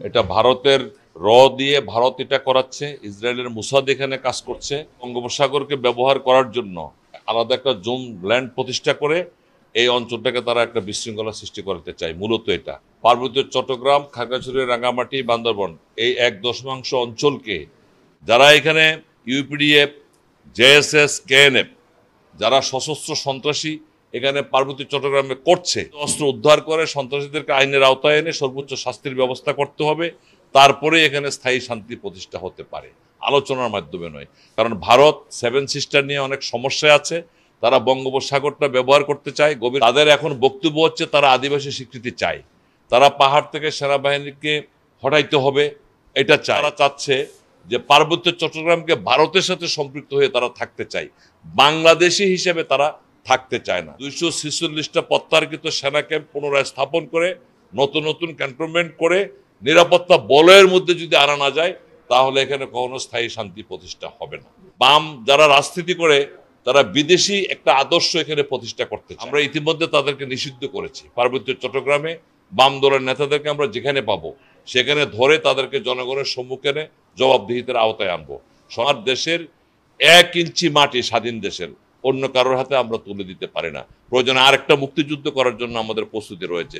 এটা ভারতের দিয়ে ভারত এটা করাচ্ছে, ইসরায়েলের মুসাদ এখানে কাজ করছে। বঙ্গোপসাগরকে ব্যবহার করার জন্য আলাদা একটা জোন ল্যান্ড প্রতিষ্ঠা করে এই অঞ্চলটাকে তারা একটা বিশৃঙ্খলা সৃষ্টি করতে চায়। মূলত এটা পার্বত্য চট্টগ্রাম, খাগড়াছড়ি, রাঙ্গামাটি, বান্দরবন এই ১/১০ অঞ্চলকে যারা এখানে ইউপিডিএফ, জেএসএস, কেএনএফ যারা সশস্ত্র সন্ত্রাসী এখানে পার্বত্য চট্টগ্রামে করছে, অস্ত্র উদ্ধার করে সন্ত্রাসীদেরকে আইনের আওতায় এনে সর্বোচ্চ শাস্তির ব্যবস্থা করতে হবে। তারপরে এখানে স্থায়ী শান্তি প্রতিষ্ঠা হতে পারে, আলোচনার মাধ্যমে নয়। কারণ ভারত সেভেন সিস্টার নিয়ে অনেক সমস্যায় আছে। তারা বঙ্গোপসাগরটা ব্যবহার করতে চায় গভীর। তাদের এখন বক্তব্য হচ্ছে তারা আদিবাসী স্বীকৃতি চায়, তারা পাহাড় থেকে সেনাবাহিনীকে হটাইতে হবে, এটা চায়। তারা চাচ্ছে যে পার্বত্য চট্টগ্রামকে ভারতের সাথে সম্পৃক্ত হয়ে তারা থাকতে চায়, বাংলাদেশি হিসেবে তারা থাকতে চায় না। 246টা প্রত্যাহারকৃত সেনা ক্যাম্প পুনরায় স্থাপন করে নতুন নতুন ক্যান্টনমেন্ট করে নিরাপত্তা বলয়ের মধ্যে যদি আনা না যায়, তাহলে এখানে কখনো স্থায়ী শান্তি প্রতিষ্ঠা হবে না। বাম যারা রাজনীতি করে তারা বিদেশি একটা আদর্শ এখানে প্রতিষ্ঠা করতে চায়। আমরা ইতিমধ্যে তাদেরকে নিষিদ্ধ করেছি। পার্বত্য চট্টগ্রামে বাম দলের নেতাদেরকে আমরা যেখানে পাবো সেখানে ধরে তাদেরকে জনগণের সম্মুখে জবাবদিহিতার আওতায় আনবো। সবার দেশের 1 ইঞ্চি মাটি স্বাধীন দেশের অন্য কারোর হাতে আমরা তুলে দিতে পারি না। প্রয়োজনে আরেকটা মুক্তিযুদ্ধ করার জন্য আমাদের প্রস্তুতি রয়েছে।